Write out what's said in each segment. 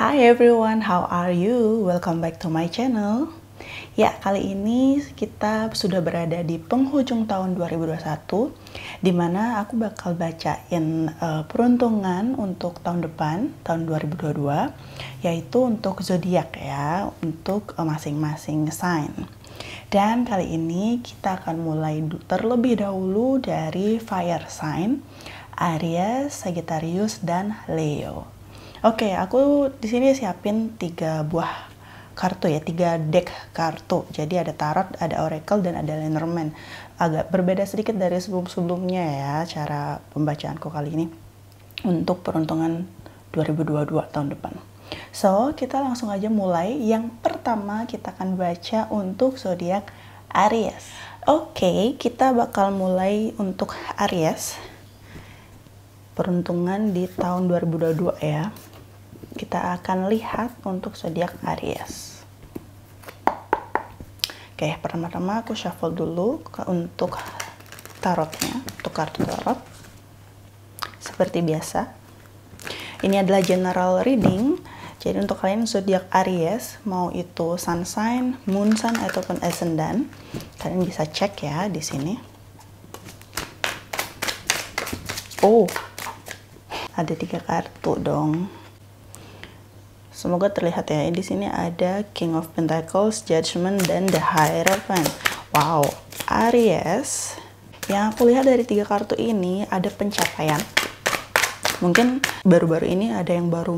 Hi everyone, how are you? Welcome back to my channel. Ya, kali ini kita sudah berada di penghujung tahun 2021, di mana aku bakal bacain peruntungan untuk tahun depan, tahun 2022, yaitu untuk zodiak ya, untuk masing-masing sign. Dan kali ini kita akan mulai terlebih dahulu dari fire sign, Aries, Sagittarius, dan Leo. Oke, aku di sini siapin 3 buah kartu ya, 3 deck kartu. Jadi ada tarot, ada oracle, dan ada Lenormand. Agak berbeda sedikit dari sebelum-sebelumnya ya, cara pembacaanku kali ini untuk peruntungan 2022 tahun depan. So, kita langsung aja mulai. Yang pertama kita akan baca untuk zodiak Aries. Oke, kita bakal mulai untuk Aries. Peruntungan di tahun 2022 ya. Kita akan lihat untuk zodiak Aries. Oke, pertama-tama aku shuffle dulu untuk tarotnya, untuk kartu tarot. Seperti biasa. Ini adalah general reading. Jadi untuk kalian zodiak Aries, mau itu sun sign, moon sign ataupun ascendant, kalian bisa cek ya di sini. Oh, ada 3 kartu dong. Semoga terlihat ya. Di sini ada King of Pentacles, Judgment, dan The Hierophant. Wow, Aries. Yang aku lihat dari 3 kartu ini ada pencapaian. Mungkin baru-baru ini ada yang baru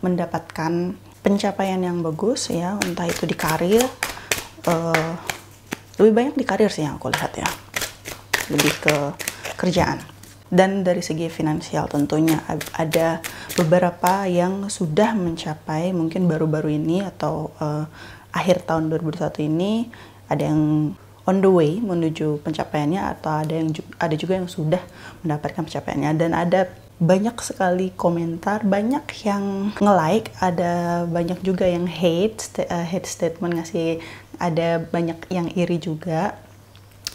mendapatkan pencapaian yang bagus ya, entah itu di karir. Lebih banyak di karir sih yang aku lihat ya. Lebih ke kerjaan. Dan dari segi finansial tentunya ada beberapa yang sudah mencapai mungkin baru-baru ini atau akhir tahun 2021 ini, ada yang on the way menuju pencapaiannya, atau ada juga yang sudah mendapatkan pencapaiannya. Dan ada banyak sekali komentar, banyak yang nge-like, ada banyak juga yang hate statement ngasih, ada banyak yang iri juga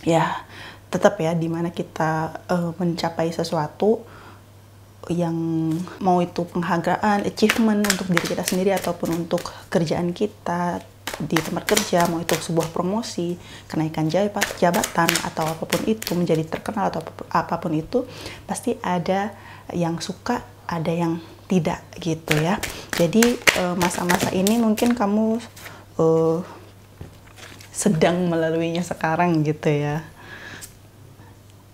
ya. Tetap ya, dimana kita mencapai sesuatu yang mau itu penghargaan, achievement untuk diri kita sendiri ataupun untuk kerjaan kita di tempat kerja, mau itu sebuah promosi, kenaikan jabatan atau apapun itu, menjadi terkenal atau apapun itu, pasti ada yang suka, ada yang tidak gitu ya. Jadi masa-masa ini mungkin kamu sedang melaluinya sekarang gitu ya.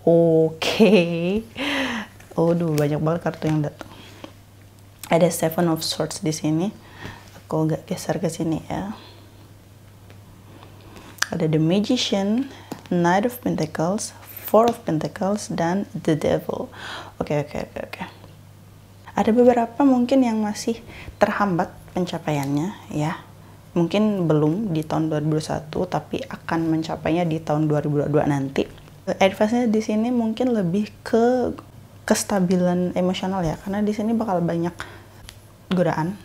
Oke. Aduh, banyak banget kartu yang datang. Ada Seven of Swords di sini. Aku agak geser ke sini ya. Ada The Magician, Knight of Pentacles, Four of Pentacles, dan The Devil. Oke. Ada beberapa mungkin yang masih terhambat pencapaiannya ya. Mungkin belum di tahun 2021, tapi akan mencapainya di tahun 2022 nanti. Advice-nya di sini mungkin lebih ke kestabilan emosional ya, karena di sini bakal banyak godaan.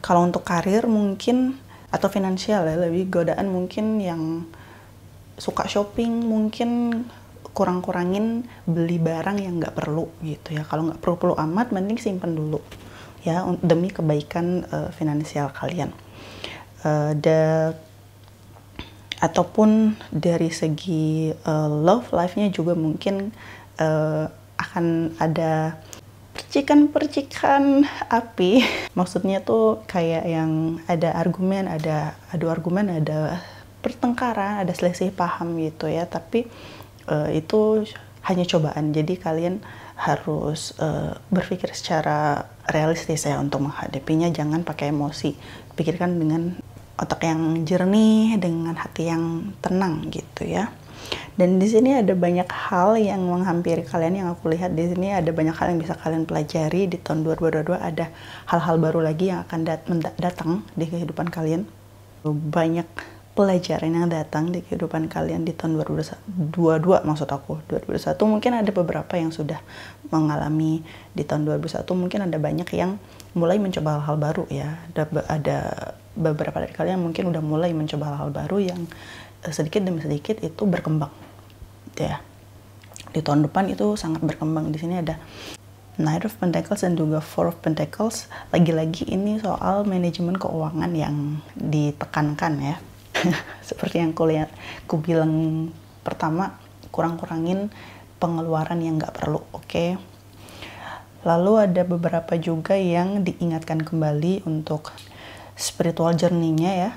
Kalau untuk karir mungkin atau finansial ya, lebih godaan mungkin yang suka shopping, mungkin kurang-kurangin beli barang yang nggak perlu gitu ya. Kalau nggak perlu-perlu amat, mending simpen dulu ya, demi kebaikan finansial kalian. Ataupun dari segi love life-nya juga mungkin akan ada percikan-percikan api. Maksudnya tuh kayak yang ada argumen, ada adu argumen, ada pertengkaran, ada selisih paham gitu ya. Tapi itu hanya cobaan. Jadi kalian harus berpikir secara realistis ya untuk menghadapinya. Jangan pakai emosi. Pikirkan dengan otak yang jernih, dengan hati yang tenang gitu ya. Dan di sini ada banyak hal yang menghampiri kalian. Yang aku lihat di sini ada banyak hal yang bisa kalian pelajari di tahun 2022. Ada hal-hal baru lagi yang akan datang di kehidupan kalian. Banyak pelajaran yang datang di kehidupan kalian di tahun 2022, maksud aku 2021. Mungkin ada beberapa yang sudah mengalami di tahun 2021. Mungkin ada banyak yang mulai mencoba hal-hal baru ya. Ada beberapa dari kalian mungkin udah mulai mencoba hal-hal baru yang sedikit demi sedikit itu berkembang ya. Di tahun depan itu sangat berkembang. Di sini ada Knight of Pentacles dan juga Four of Pentacles. Lagi-lagi ini soal manajemen keuangan yang ditekankan ya. Seperti yang aku bilang pertama, kurang-kurangin pengeluaran yang nggak perlu, oke? Lalu ada beberapa juga yang diingatkan kembali untuk spiritual journey-nya ya.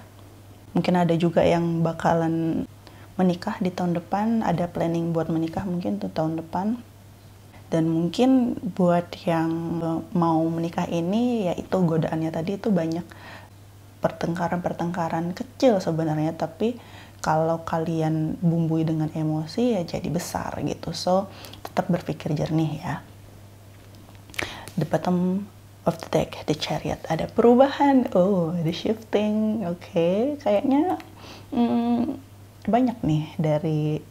Mungkin ada juga yang bakalan menikah di tahun depan, ada planning buat menikah mungkin di tahun depan. Dan mungkin buat yang mau menikah ini, yaitu godaannya tadi itu banyak pertengkaran-pertengkaran kecil sebenarnya, tapi kalau kalian bumbui dengan emosi ya jadi besar gitu. So, tetap berpikir jernih ya. The bottom of the deck, the Chariot, ada perubahan, the shifting, oke. Kayaknya banyak nih dari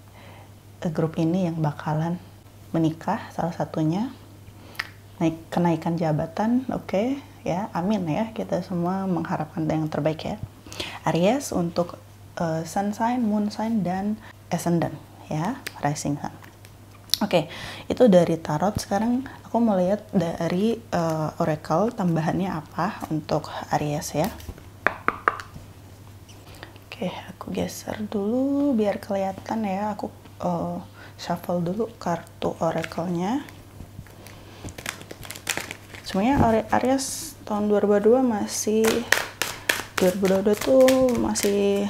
grup ini yang bakalan menikah, salah satunya kenaikan jabatan, oke, ya, amin ya, kita semua mengharapkan yang terbaik ya. Aries untuk sun sign, moon sign, dan ascendant ya, rising sun. Oke, itu dari tarot. Sekarang aku mau lihat dari oracle tambahannya apa untuk Aries ya. Oke, aku geser dulu biar kelihatan ya. Aku shuffle dulu kartu oracle-nya. Sebenarnya Aries tahun 2022 tuh masih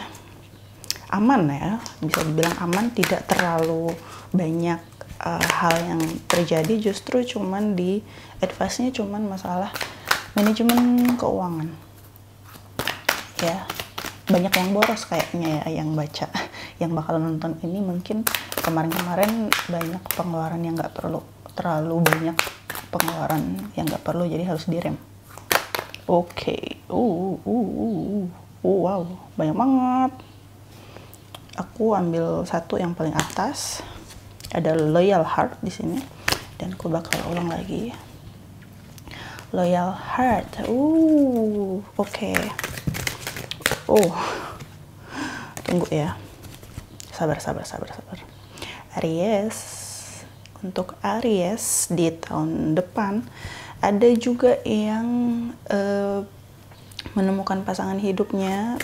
aman ya, bisa dibilang aman, tidak terlalu banyak hal yang terjadi, justru cuman di advice-nya cuman masalah manajemen keuangan ya. Banyak yang boros kayaknya ya yang baca, yang bakal nonton ini mungkin kemarin-kemarin banyak pengeluaran yang nggak perlu, terlalu banyak pengeluaran yang nggak perlu, jadi harus direm. Oke. Wow, banyak banget. Aku ambil satu yang paling atas, ada Loyal Heart di sini, dan aku bakal ulang lagi. Loyal Heart. Oke. Tunggu ya. Sabar. Aries. Untuk Aries di tahun depan ada juga yang menemukan pasangan hidupnya.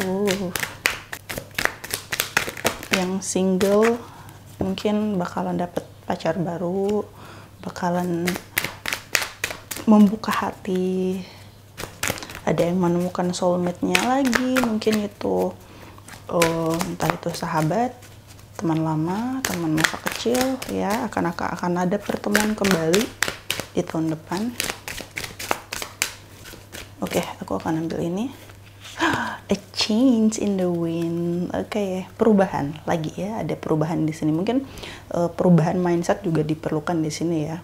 Yang single mungkin bakalan dapet pacar baru, bakalan membuka hati. Ada yang menemukan soulmate-nya lagi, mungkin itu entah itu sahabat, teman lama, teman masa kecil ya, akan ada pertemuan kembali di tahun depan. Oke, aku akan ambil ini. A change in the wind. Oke, perubahan lagi ya, ada perubahan di sini. Mungkin perubahan mindset juga diperlukan di sini ya,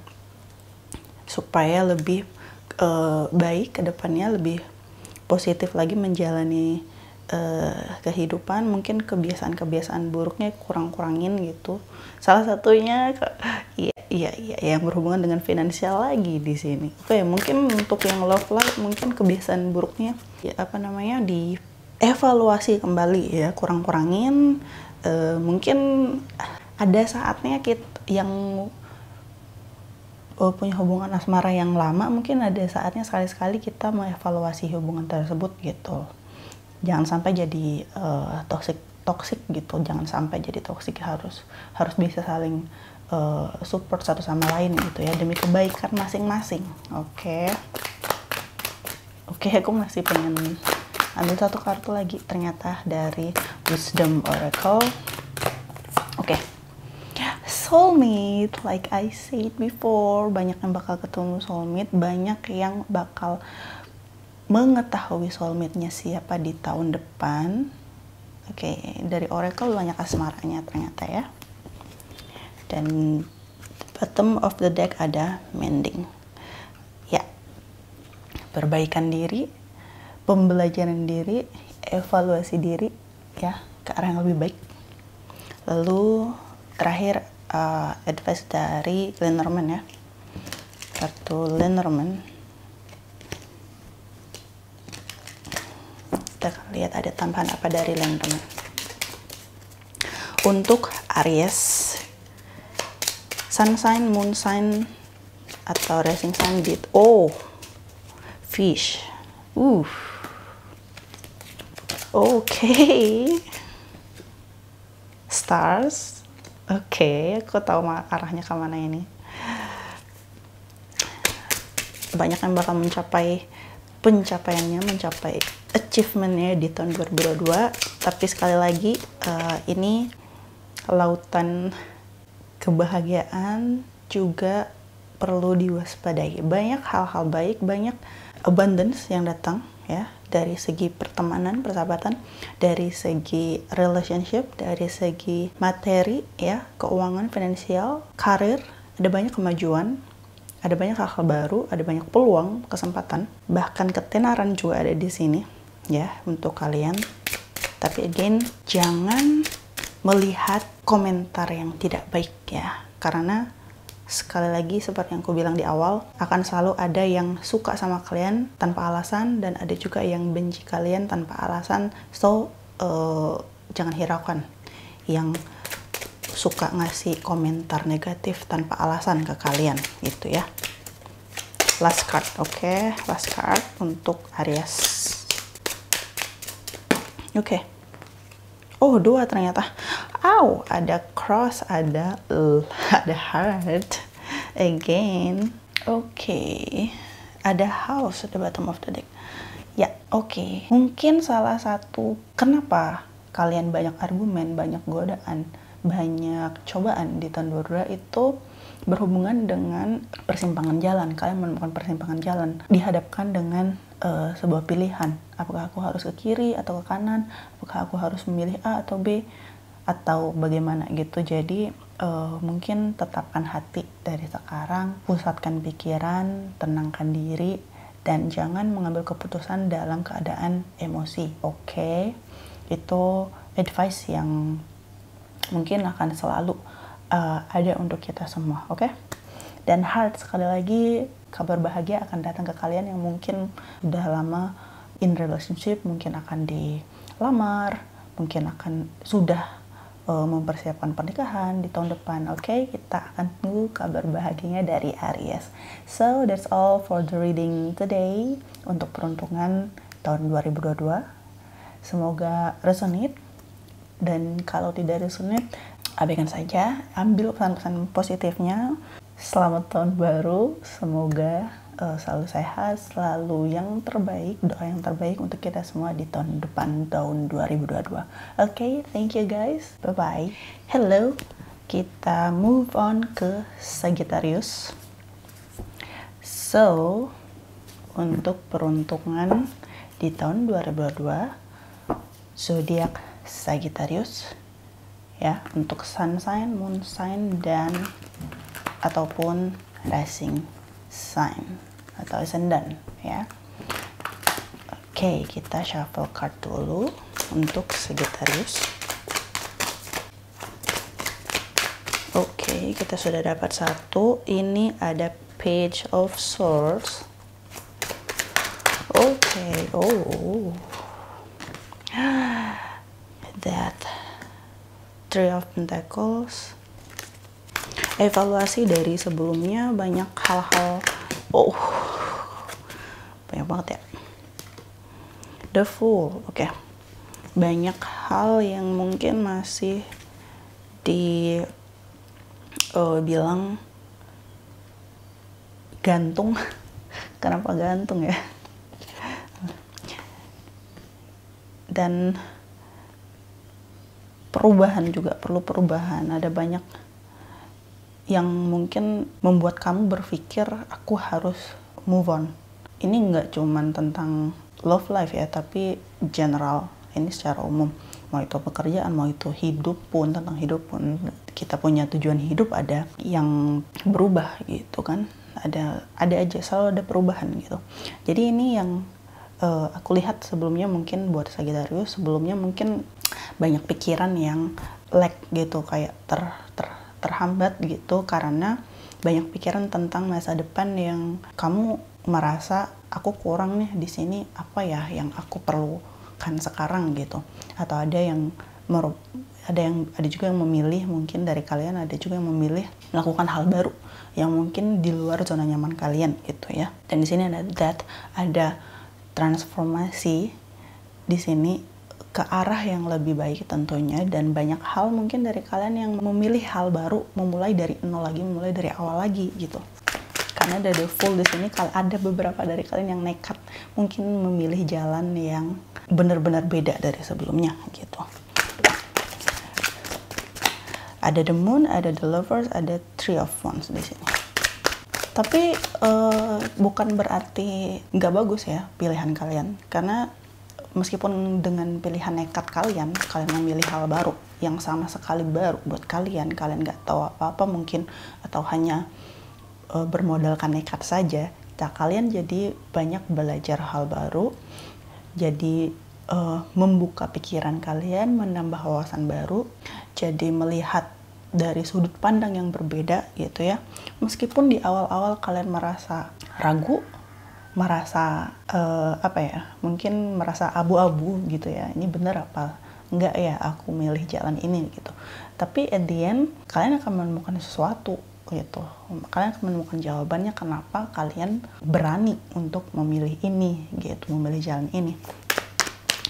supaya lebih baik ke depannya, lebih positif lagi menjalani kehidupan. Mungkin kebiasaan buruknya kurangin gitu. Salah satunya yang berhubungan dengan finansial lagi di sini. Oke, mungkin untuk yang love life mungkin kebiasaan buruknya dievaluasi kembali ya, kurangin. Mungkin ada saatnya kita yang punya hubungan asmara yang lama, mungkin ada saatnya sekali-sekali kita mengevaluasi hubungan tersebut gitu. Jangan sampai jadi toxic gitu, jangan sampai jadi toxic, harus bisa saling support satu sama lain gitu ya, demi kebaikan masing-masing. Oke, aku masih pengen ambil satu kartu lagi, ternyata dari Wisdom Oracle. Oke. Soulmate, like I said before, banyak yang bakal ketemu soulmate, banyak yang bakal mengetahui soulmate-nya siapa di tahun depan. Oke, dari Oracle banyak asmaranya ternyata ya. Dan bottom of the deck ada mending. Ya, perbaikan diri, pembelajaran diri, evaluasi diri ya, ke arah yang lebih baik. Lalu terakhir advice dari Lenormand ya, kartu Lenormand. Kita akan lihat ada tambahan apa dari Lenormand. Untuk Aries, Sun sign, Moon sign, atau rising sun gitu. Oh, fish. Oke. Stars. Oke, aku tahu arahnya kemana ini. Banyak yang bakal mencapai pencapaiannya, mencapai achievementnya di tahun 2022. Tapi sekali lagi, ini lautan kebahagiaan juga perlu diwaspadai. Banyak hal-hal baik, banyak abundance yang datang ya, dari segi pertemanan, persahabatan, dari segi relationship, dari segi materi ya, keuangan, finansial, karir, ada banyak kemajuan, ada banyak hal-hal baru, ada banyak peluang, kesempatan, bahkan ketenaran juga ada di sini ya untuk kalian. Tapi again, jangan melihat komentar yang tidak baik ya, karena sekali lagi seperti yang aku bilang di awal, akan selalu ada yang suka sama kalian tanpa alasan dan ada juga yang benci kalian tanpa alasan. So jangan hiraukan yang suka ngasih komentar negatif tanpa alasan ke kalian gitu ya. Last card, oke. Last card untuk Aries. Oke. Oh, 2 ternyata. Ada cross, ada heart again. Oke. Ada house at the bottom of the deck. Ya, oke. Mungkin salah satu kenapa kalian banyak argumen, banyak godaan, banyak cobaan di tahun 2022 itu berhubungan dengan persimpangan jalan. Kalian menemukan persimpangan jalan, dihadapkan dengan sebuah pilihan. Apakah aku harus ke kiri atau ke kanan? Apakah aku harus memilih A atau B? Atau bagaimana gitu. Jadi mungkin tetapkan hati dari sekarang, pusatkan pikiran, tenangkan diri, dan jangan mengambil keputusan dalam keadaan emosi. Oke? Itu advice yang mungkin akan selalu ada untuk kita semua. Oke? Dan heart, sekali lagi, kabar bahagia akan datang ke kalian yang mungkin udah lama in relationship, mungkin akan dilamar, mungkin akan sudah mempersiapkan pernikahan di tahun depan. Oke, kita akan tunggu kabar bahagianya dari Aries. So that's all for the reading today untuk peruntungan tahun 2022. Semoga resonate, dan kalau tidak resonate, abaikan saja. Ambil pesan-pesan positifnya. Selamat tahun baru, semoga selalu sehat, selalu yang terbaik, doa yang terbaik untuk kita semua di tahun depan, tahun 2022. Oke, thank you guys, bye bye. Hello, kita move on ke Sagittarius. So, untuk peruntungan di tahun 2022, zodiak Sagittarius ya, untuk sun sign, moon sign, dan ataupun rising sign atau ascendant ya. Oke, kita shuffle card dulu untuk Sagittarius. Oke, kita sudah dapat satu. Ini ada Page of Swords. Oke, that Three of Pentacles. Evaluasi dari sebelumnya, banyak hal-hal, banyak banget ya. The Fool, oke. Banyak hal yang mungkin masih bilang gantung. Kenapa gantung ya? Dan perubahan juga, perlu perubahan. Ada banyak yang mungkin membuat kamu berpikir aku harus move on. Ini nggak cuman tentang love life ya, tapi general, ini secara umum. Mau itu pekerjaan, mau itu hidup pun, tentang hidup pun. Kita punya tujuan hidup, ada yang berubah gitu kan. Ada aja, selalu ada perubahan gitu. Jadi ini yang aku lihat sebelumnya, mungkin buat Sagittarius, sebelumnya mungkin banyak pikiran yang lag gitu, kayak terhambat gitu, karena banyak pikiran tentang masa depan yang kamu merasa aku kurang nih di sini, apa ya yang aku perlukan sekarang gitu. Atau ada yang ada juga yang memilih, mungkin dari kalian ada juga yang memilih melakukan hal baru yang mungkin di luar zona nyaman kalian gitu ya. Dan di sini ada transformasi di sini ke arah yang lebih baik tentunya, dan banyak hal mungkin dari kalian yang memilih hal baru, memulai dari nol lagi, memulai dari awal lagi gitu. Karena ada the Fool di sini, ada beberapa dari kalian yang nekat mungkin memilih jalan yang benar-benar beda dari sebelumnya gitu. Ada the Moon, ada the Lovers, ada Three of Wands di sini. Tapi bukan berarti nggak bagus ya pilihan kalian, karena meskipun dengan pilihan nekat kalian memilih hal baru yang sama sekali baru buat kalian nggak tahu apa-apa mungkin, atau hanya bermodalkan nekat saja, kalian jadi banyak belajar hal baru, jadi membuka pikiran kalian, menambah wawasan baru, jadi melihat dari sudut pandang yang berbeda gitu ya. Meskipun di awal-awal kalian merasa ragu, merasa mungkin merasa abu-abu gitu ya, ini bener apa enggak ya aku milih jalan ini gitu. Tapi at the end kalian akan menemukan sesuatu gitu, kalian akan menemukan jawabannya kenapa kalian berani untuk memilih ini gitu, memilih jalan ini.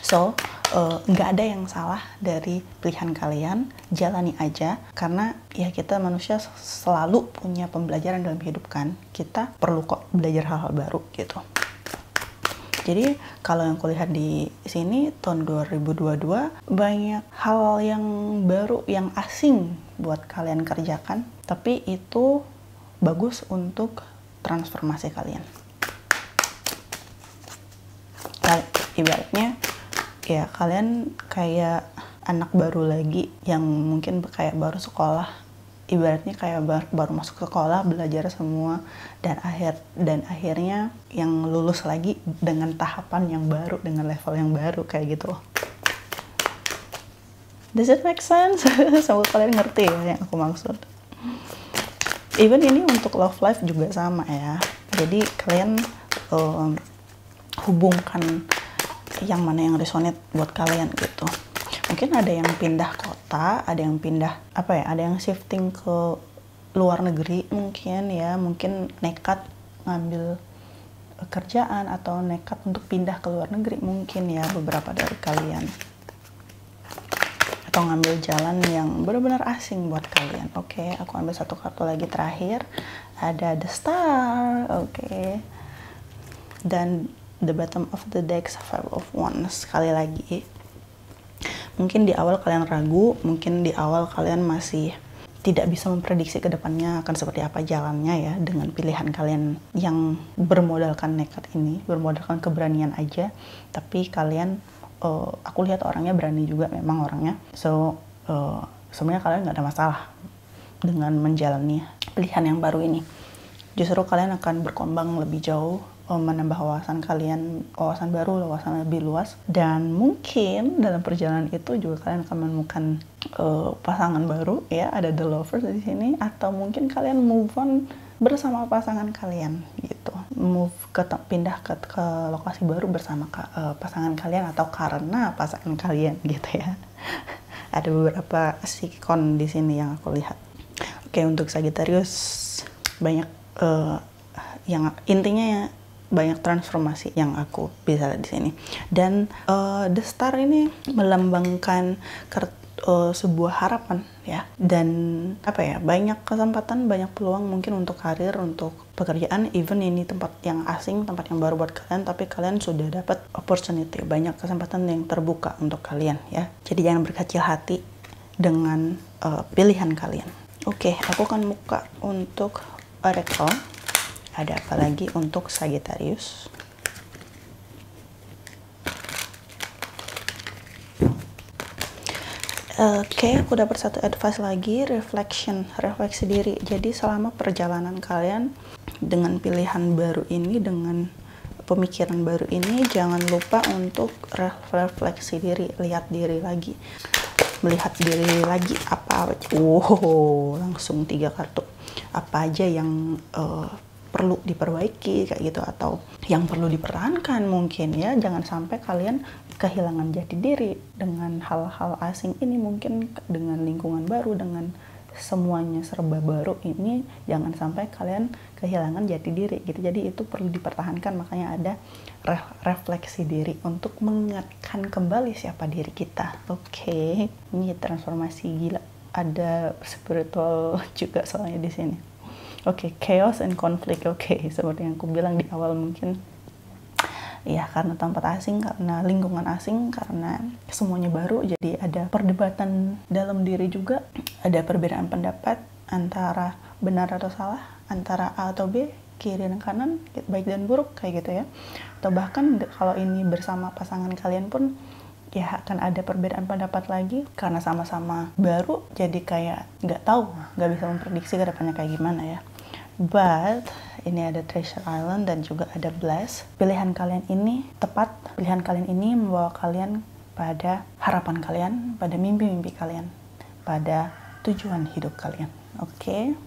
So nggak ada yang salah dari pilihan kalian, jalani aja, karena ya kita manusia selalu punya pembelajaran dalam hidup kan, kita perlu kok belajar hal-hal baru gitu. Jadi kalau yang kulihat di sini tahun 2022 banyak hal yang baru, yang asing buat kalian kerjakan, tapi itu bagus untuk transformasi kalian. Ibaratnya ya kalian kayak anak baru lagi yang mungkin kayak baru sekolah, ibaratnya kayak baru masuk sekolah, belajar semua, dan akhirnya yang lulus lagi dengan tahapan yang baru, dengan level yang baru kayak gitu loh. Does it make sense? Semoga kalian ngerti ya yang aku maksud. Even ini untuk love life juga sama ya. Jadi kalian hubungkan yang mana yang resonate buat kalian gitu. Mungkin ada yang pindah kota, ada yang pindah ada yang shifting ke luar negeri mungkin ya, mungkin nekat ngambil kerjaan atau nekat untuk pindah ke luar negeri mungkin ya beberapa dari kalian, atau ngambil jalan yang benar-benar asing buat kalian. Oke, aku ambil satu kartu lagi terakhir, ada the Star. Oke. Dan the bottom of the deck, Five of Wands. Sekali lagi, mungkin di awal kalian ragu, mungkin di awal kalian masih tidak bisa memprediksi ke depannya akan seperti apa jalannya ya, dengan pilihan kalian yang bermodalkan nekat ini, bermodalkan keberanian aja. Tapi kalian, aku lihat orangnya berani juga memang orangnya. So, sebenarnya kalian nggak ada masalah dengan menjalani pilihan yang baru ini. Justru kalian akan berkembang lebih jauh, menambah wawasan kalian, wawasan baru, wawasan lebih luas, dan mungkin dalam perjalanan itu juga kalian akan menemukan pasangan baru ya, ada the Lovers di sini, atau mungkin kalian move on bersama pasangan kalian gitu, pindah ke lokasi baru bersama pasangan kalian atau karena pasangan kalian gitu ya. Ada beberapa sikon di sini yang aku lihat. Oke, untuk Sagittarius banyak yang intinya ya, banyak transformasi yang aku bisa lihat di sini. Dan the Star ini melambangkan sebuah harapan ya, dan banyak kesempatan, banyak peluang mungkin untuk karir, untuk pekerjaan, even ini tempat yang asing, tempat yang baru buat kalian, tapi kalian sudah dapat opportunity, banyak kesempatan yang terbuka untuk kalian ya. Jadi jangan berkecil hati dengan pilihan kalian. Oke, aku akan buka untuk Oracle. Ada apa lagi untuk Sagittarius? Oke, aku dapat satu advice lagi, refleksi diri. Jadi selama perjalanan kalian dengan pilihan baru ini, dengan pemikiran baru ini, jangan lupa untuk refleksi diri, lihat diri lagi, melihat diri lagi langsung 3 kartu. Apa aja yang perlu diperbaiki kayak gitu, atau yang perlu dipertahankan mungkin ya. Jangan sampai kalian kehilangan jati diri dengan hal-hal asing ini, mungkin dengan lingkungan baru, dengan semuanya serba baru ini. Jangan sampai kalian kehilangan jati diri gitu. Jadi itu perlu dipertahankan, makanya ada refleksi diri untuk mengingatkan kembali siapa diri kita. Oke. Ini transformasi gila, ada spiritual juga soalnya di sini. Oke, chaos and conflict. Oke, seperti yang aku bilang di awal, mungkin ya karena tempat asing, karena lingkungan asing, karena semuanya baru, jadi ada perdebatan dalam diri juga, ada perbedaan pendapat antara benar atau salah, antara A atau B, kiri dan kanan, baik dan buruk kayak gitu ya. Atau bahkan kalau ini bersama pasangan kalian pun ya akan ada perbedaan pendapat lagi, karena sama-sama baru, jadi kayak nggak tahu, nggak bisa memprediksi ke depannya kayak gimana ya. But ini ada Treasure Island dan juga ada Bless. Pilihan kalian ini tepat, pilihan kalian ini membawa kalian pada harapan kalian, pada mimpi-mimpi kalian, pada tujuan hidup kalian. Oke.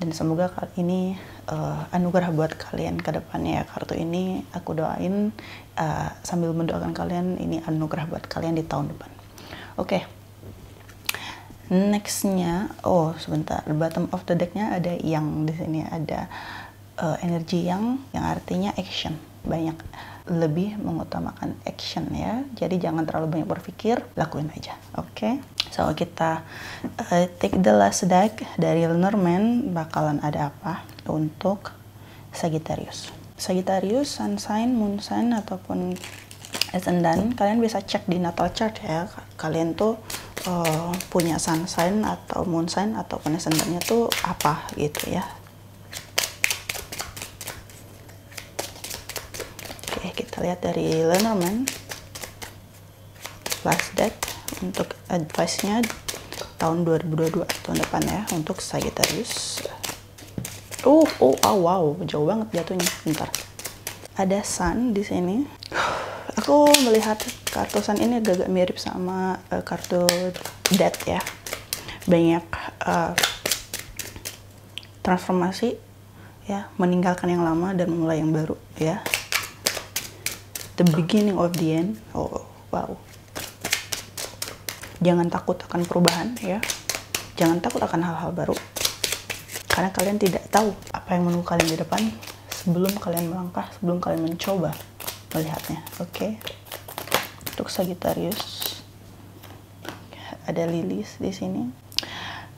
Dan semoga kali ini anugerah buat kalian ke depannya ya. Kartu ini aku doain sambil mendoakan kalian, ini anugerah buat kalian di tahun depan. Oke. Nextnya, oh sebentar, bottom of the decknya ada yang di sini ada energi yang artinya action, banyak lebih mengutamakan action ya. Jadi jangan terlalu banyak berpikir, lakuin aja. Oke. So kita take the last deck dari Lenormand, bakalan ada apa untuk Sagittarius. Sagittarius, sun sign, moon sign ataupun ascendant, kalian bisa cek di natal chart ya. Kalian tuh punya sun sign atau moon sign ataupun ascendantnya tuh apa gitu ya. Oke, kita lihat dari Lenormand last deck untuk advice-nya tahun 2022, tahun depan ya, untuk Sagittarius. Wow, jauh banget jatuhnya. Bentar. Ada sun di sini. Aku melihat kartu sun ini agak mirip sama kartu death ya. Banyak transformasi ya, meninggalkan yang lama dan memulai yang baru ya. The beginning of the end. Oh, wow. Jangan takut akan perubahan ya. Jangan takut akan hal-hal baru. Karena kalian tidak tahu apa yang menunggu kalian di depan sebelum kalian melangkah, sebelum kalian mencoba melihatnya. Oke. Untuk Sagittarius ada Lilith di sini.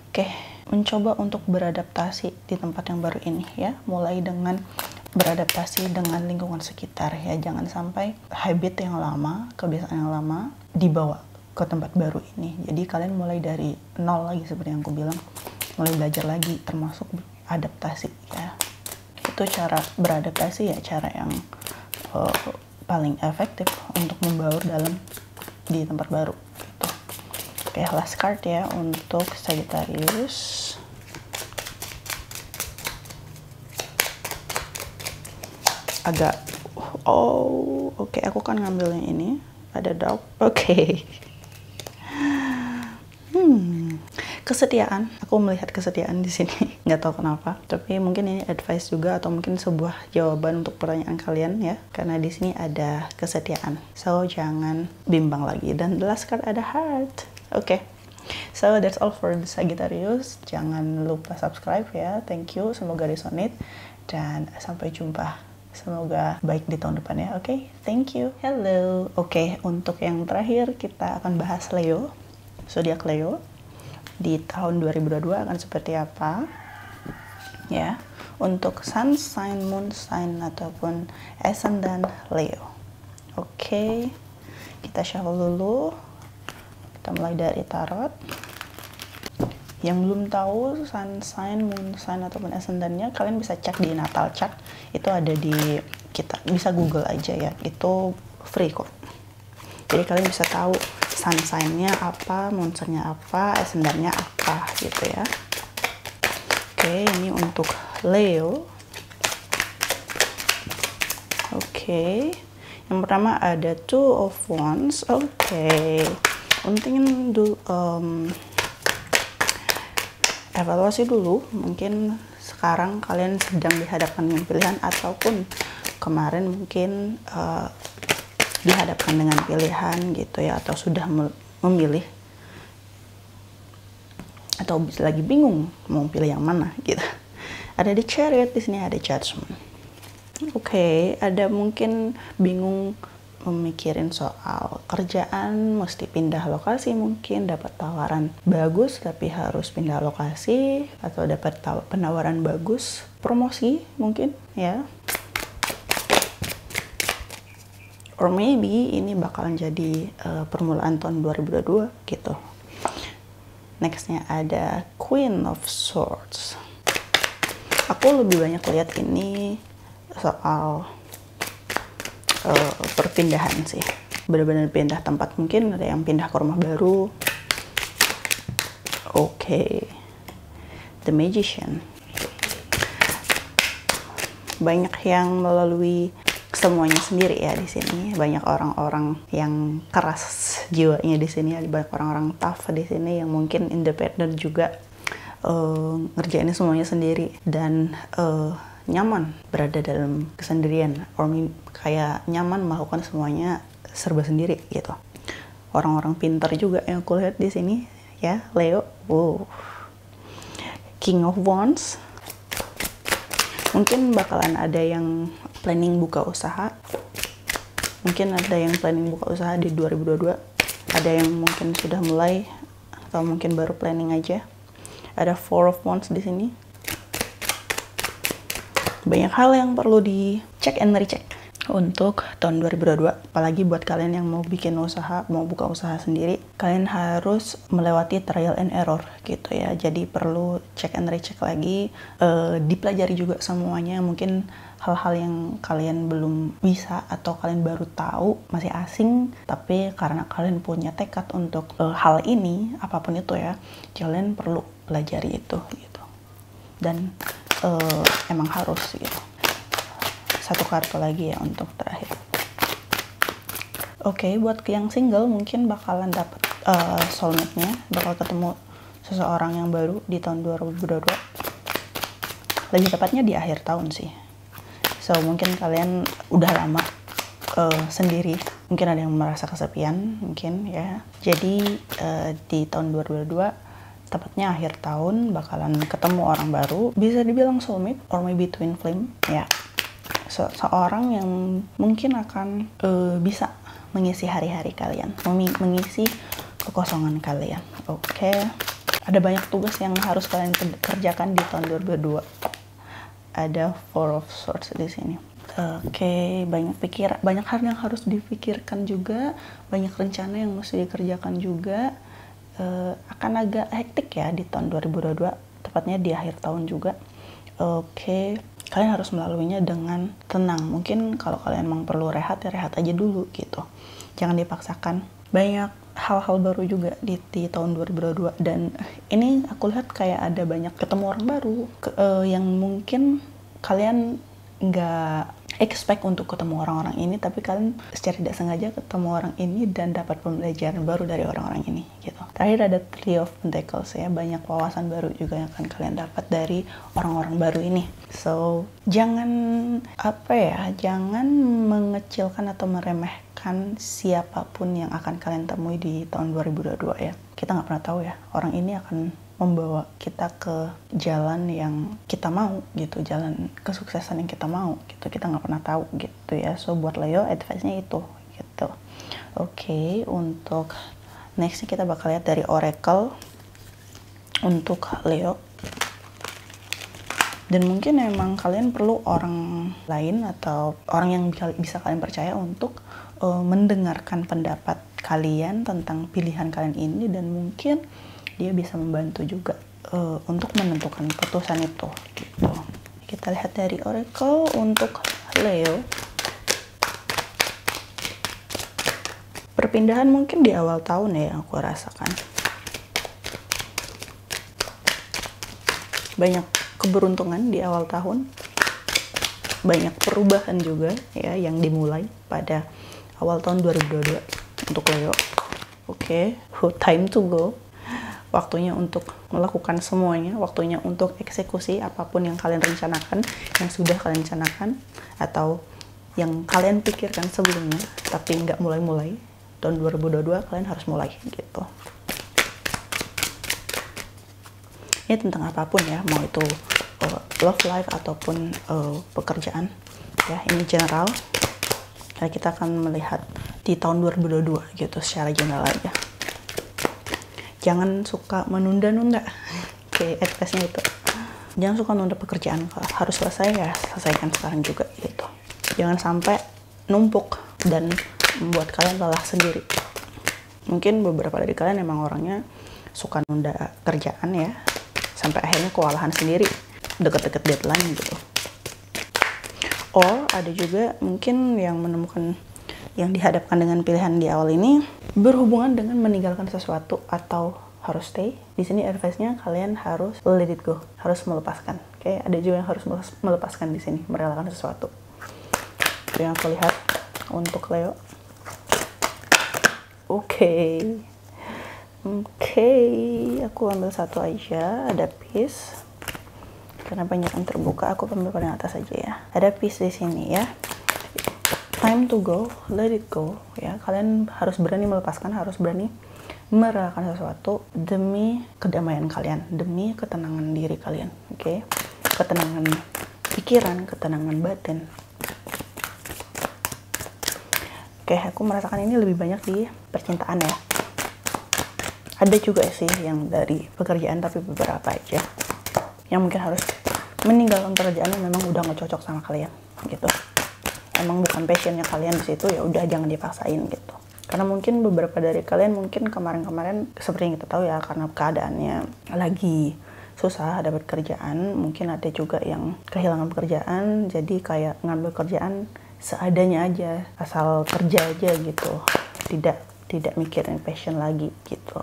Oke, mencoba untuk beradaptasi di tempat yang baru ini ya. Mulai dengan beradaptasi dengan lingkungan sekitar ya. Jangan sampai habit yang lama, kebiasaan yang lama dibawa ke tempat baru ini. Jadi kalian mulai dari nol lagi seperti yang aku bilang. Mulai belajar lagi, termasuk adaptasi ya. Itu cara beradaptasi ya, cara yang paling efektif untuk membaur dalam di tempat baru gitu. Oke, last card ya untuk Sagittarius. Agak oke, aku kan ngambil yang ini, ada doubt. Oke. Kesetiaan, aku melihat kesetiaan di sini, nggak tahu kenapa, tapi mungkin ini advice juga atau mungkin sebuah jawaban untuk pertanyaan kalian ya, karena di sini ada kesetiaan, so jangan bimbang lagi. Dan the last card ada heart. Oke. So that's all for the Sagittarius. Jangan lupa subscribe ya. Thank you, semoga resonate dan sampai jumpa. Semoga baik di tahun depan ya. Oke, thank you. Hello. Oke, untuk yang terakhir kita akan bahas Leo, zodiak Leo di tahun 2022 akan seperti apa ya, untuk sun sign, moon sign ataupun ascendant Leo. Oke, kita shuffle dulu. Kita mulai dari tarot. Yang belum tahu sun sign, moon sign ataupun ascendantnya, kalian bisa cek di natal chart. Itu ada di, kita bisa Google aja ya, itu free kok. Jadi kalian bisa tahu sun sign-nya apa, moon sign-nya apa, ascendant-nya apa gitu ya. Oke, ini untuk Leo. Oke, yang pertama ada Two of Wands. Oke, penting dulu evaluasi dulu, mungkin sekarang kalian sedang dihadapkan dengan pilihan, ataupun kemarin mungkin dihadapkan dengan pilihan gitu ya, atau sudah memilih, atau lagi bingung mau pilih yang mana gitu. Ada di Chariot, di sini ada Judgment. Oke, ada mungkin bingung memikirin soal kerjaan, mesti pindah lokasi, mungkin dapat tawaran bagus tapi harus pindah lokasi, atau dapat penawaran bagus, promosi mungkin ya. Or maybe ini bakalan jadi permulaan tahun 2022 gitu. Nextnya ada Queen of Swords. Aku lebih banyak lihat ini soal perpindahan sih, benar-benar pindah tempat, mungkin ada yang pindah ke rumah baru. Oke. The Magician. Banyak yang melalui semuanya sendiri ya di sini. Banyak orang-orang yang keras jiwanya di sini, ada banyak orang-orang tough di sini yang mungkin independen juga, ngerjainnya semuanya sendiri, dan nyaman berada dalam kesendirian, or kayak nyaman melakukan semuanya serba sendiri gitu. Orang-orang pintar juga yang aku lihat di sini ya, Leo. Wow. King of Wands. Mungkin bakalan ada yang planning buka usaha. Mungkin ada yang planning buka usaha di 2022. Ada yang mungkin sudah mulai, atau mungkin baru planning aja. Ada Four of Wands di sini. Banyak hal yang perlu dicek and recheck untuk tahun 2022. Apalagi buat kalian yang mau bikin usaha, mau buka usaha sendiri, kalian harus melewati trial and error gitu ya. Jadi perlu check and recheck lagi, dipelajari juga semuanya. Mungkin hal-hal yang kalian belum bisa atau kalian baru tahu, masih asing, tapi karena kalian punya tekad untuk hal ini, apapun itu ya, kalian perlu pelajari itu gitu. Dan emang harus gitu. Satu kartu lagi ya untuk terakhir. Oke, buat yang single mungkin bakalan dapet soulmate-nya, bakal ketemu seseorang yang baru di tahun 2022. Lebih tepatnya di akhir tahun sih. So mungkin kalian udah lama sendiri, mungkin ada yang merasa kesepian mungkin ya. Jadi di tahun 2022, tepatnya akhir tahun, bakalan ketemu orang baru, bisa dibilang soulmate or maybe twin flame ya. Seorang yang mungkin akan bisa mengisi hari-hari kalian, mengisi kekosongan kalian. Oke. Ada banyak tugas yang harus kalian kerjakan di tahun 2022. Ada Four of Swords di sini. Oke, banyak hal yang harus dipikirkan juga, banyak rencana yang mesti dikerjakan juga. Akan agak hektik ya di tahun 2022, tepatnya di akhir tahun juga. Oke, kalian harus melaluinya dengan tenang. Mungkin kalau kalian emang perlu rehat, ya rehat aja dulu gitu. Jangan dipaksakan. Banyak hal-hal baru juga di tahun 2022, dan ini aku lihat kayak ada banyak ketemu orang baru yang mungkin kalian nggak expect untuk ketemu orang-orang ini, tapi kalian secara tidak sengaja ketemu orang ini dan dapat pembelajaran baru dari orang-orang ini gitu. Terakhir ada Three of Pentacles ya, banyak wawasan baru juga yang akan kalian dapat dari orang-orang baru ini. So jangan jangan mengecilkan atau meremehkan siapapun yang akan kalian temui di tahun 2022 ya. Kita nggak pernah tahu ya, orang ini akan membawa kita ke jalan yang kita mau gitu, jalan kesuksesan yang kita mau gitu, kita nggak pernah tahu gitu ya. So buat Leo advice-nya itu gitu. Oke, untuk nextnya kita bakal lihat dari Oracle untuk Leo. Dan mungkin memang kalian perlu orang lain atau orang yang bisa kalian percaya untuk mendengarkan pendapat kalian tentang pilihan kalian ini, dan mungkin dia bisa membantu juga untuk menentukan keputusan itu gitu. Kita lihat dari Oracle untuk Leo. Perpindahan mungkin di awal tahun ya yang aku rasakan. Banyak keberuntungan di awal tahun. Banyak perubahan juga ya yang dimulai pada awal tahun 2022 untuk Leo. Oke, time to go. waktunya untuk melakukan semuanya, waktunya untuk eksekusi apapun yang kalian rencanakan, yang sudah kalian rencanakan, atau yang kalian pikirkan sebelumnya, tapi nggak mulai-mulai. Tahun 2022 kalian harus mulai gitu. Ini tentang apapun ya, mau itu love life ataupun pekerjaan ya, ini general. Nah, kita akan melihat di tahun 2022 gitu secara general aja. Jangan suka menunda-nunda. Oke, advice-nya itu. Jangan suka nunda pekerjaan. Kalau harus selesai ya selesaikan sekarang juga gitu. Jangan sampai numpuk dan membuat kalian lelah sendiri. Mungkin beberapa dari kalian emang orangnya suka nunda kerjaan ya, sampai akhirnya kewalahan sendiri deket-deket deadline gitu. Or ada juga mungkin yang menemukan, yang dihadapkan dengan pilihan di awal ini berhubungan dengan meninggalkan sesuatu atau harus stay. Di sini advice-nya kalian harus let it go, harus melepaskan. Oke, ada juga yang harus melepaskan di sini, merelakan sesuatu. Itu yang aku lihat untuk Leo. Oke, aku ambil satu aja, ada peace. Karena banyak yang terbuka, aku ambil paling atas aja ya. Ada peace di sini ya. Time to go, let it go ya. Kalian harus berani melepaskan, harus berani merelakan sesuatu demi kedamaian kalian, demi ketenangan diri kalian. Oke. Ketenangan pikiran, ketenangan batin. Oke, aku merasakan ini lebih banyak di percintaan ya. Ada juga sih yang dari pekerjaan, tapi beberapa aja yang mungkin harus meninggalkan pekerjaan yang memang udah nggak cocok sama kalian gitu. Emang bukan passionnya kalian di situ, ya udah jangan dipaksain gitu. Karena mungkin beberapa dari kalian mungkin kemarin-kemarin seperti yang kita tahu ya, karena keadaannya lagi susah dapat kerjaan, mungkin ada juga yang kehilangan pekerjaan, jadi kayak ngambil kerjaan seadanya aja, asal kerja aja gitu, tidak mikirin passion lagi gitu.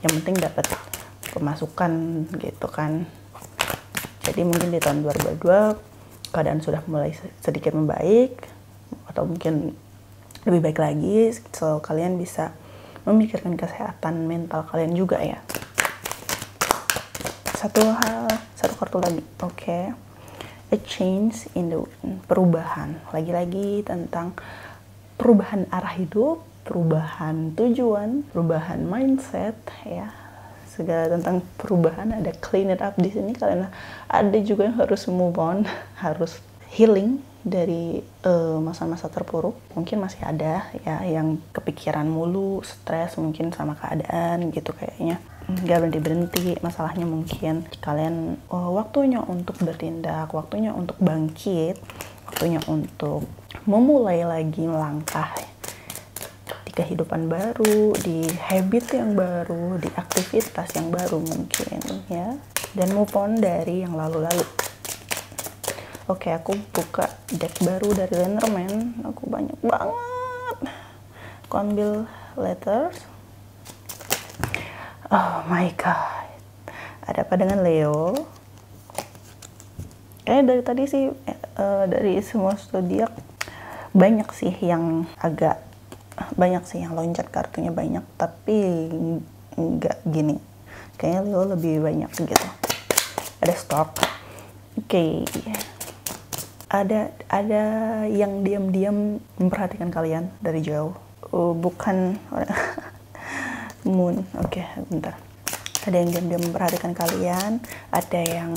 Yang penting dapat pemasukan gitu kan. Jadi mungkin di tahun 2022 keadaan sudah mulai sedikit membaik, atau mungkin lebih baik lagi, so kalian bisa memikirkan kesehatan mental kalian juga ya. Satu kartu lagi, oke. A change in the wind, perubahan. Lagi-lagi tentang perubahan arah hidup, perubahan tujuan, perubahan mindset ya. Segala tentang perubahan, ada clean it up di sini. Kalian ada juga yang harus move on, harus healing dari masa-masa terpuruk. Mungkin masih ada ya yang kepikiran mulu, stres mungkin sama keadaan gitu, kayaknya nggak berhenti masalahnya. Mungkin kalian waktunya untuk bertindak, waktunya untuk bangkit, waktunya untuk memulai lagi melangkah di kehidupan baru, di habit yang baru, di aktivitas yang baru mungkin ya, dan move on dari yang lalu-lalu. Oke, aku buka deck baru dari Lenormand. Aku banyak banget. Aku ambil letters. Oh my god, ada apa dengan Leo? Dari tadi sih dari semua zodiak banyak sih yang loncat kartunya banyak, tapi nggak gini. Kayaknya Leo lebih banyak gitu. Ada stop. Oke. Ada yang diam-diam memperhatikan kalian dari jauh. Bukan Moon. Oke, bentar. Ada yang diam-diam memperhatikan kalian, ada yang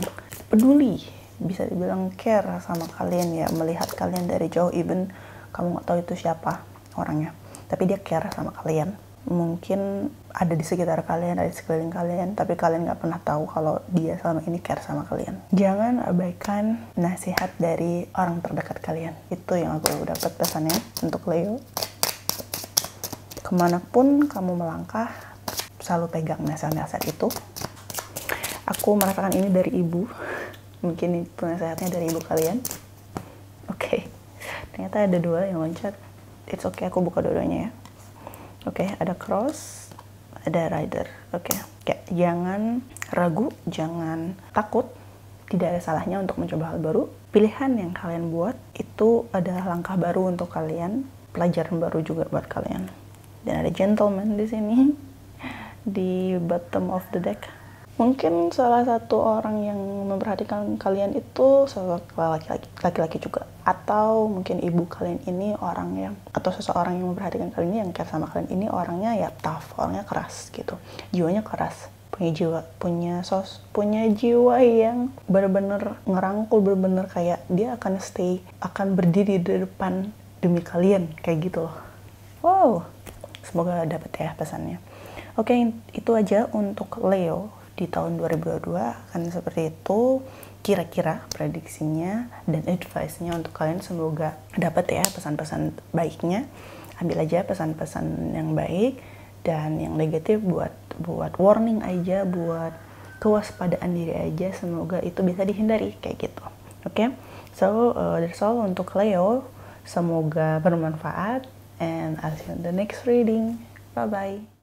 peduli, bisa dibilang care sama kalian ya, melihat kalian dari jauh, even kamu nggak tahu itu siapa orangnya, tapi dia care sama kalian. Mungkin ada di sekitar kalian, ada di sekeliling kalian, tapi kalian nggak pernah tahu kalau dia selama ini care sama kalian. Jangan abaikan nasihat dari orang terdekat kalian. Itu yang aku dapat pesannya untuk Leo. Kemanapun kamu melangkah, selalu pegang nasihat-nasihat itu. Aku merasakan ini dari ibu. Mungkin itu nasihatnya dari ibu kalian. Oke. Ternyata ada dua yang loncat. It's okay, aku buka dua-duanya ya. Oke, ada cross, ada rider. Oke. Jangan ragu, jangan takut. Tidak ada salahnya untuk mencoba hal baru. Pilihan yang kalian buat itu adalah langkah baru untuk kalian, pelajaran baru juga buat kalian. Dan ada gentleman di sini. di bottom of the deck. Mungkin salah satu orang yang memperhatikan kalian itu laki-laki juga, atau mungkin ibu kalian ini orang yang, atau seseorang yang memperhatikan kalian ini yang care sama kalian ini orangnya ya tough, orangnya keras gitu, jiwanya keras, punya jiwa yang benar-benar ngerangkul, benar-benar kayak dia akan berdiri di depan demi kalian, kayak gitu loh. Wow, semoga dapat ya pesannya. Oke, itu aja untuk Leo di tahun 2022, kan seperti itu kira-kira prediksinya dan advice-nya untuk kalian. Semoga dapat ya pesan-pesan baiknya. Ambil aja pesan-pesan yang baik, dan yang negatif buat warning aja, buat kewaspadaan diri aja. Semoga itu bisa dihindari kayak gitu. Oke, so that's all untuk Leo. Semoga bermanfaat, and I'll see you in the next reading. Bye bye.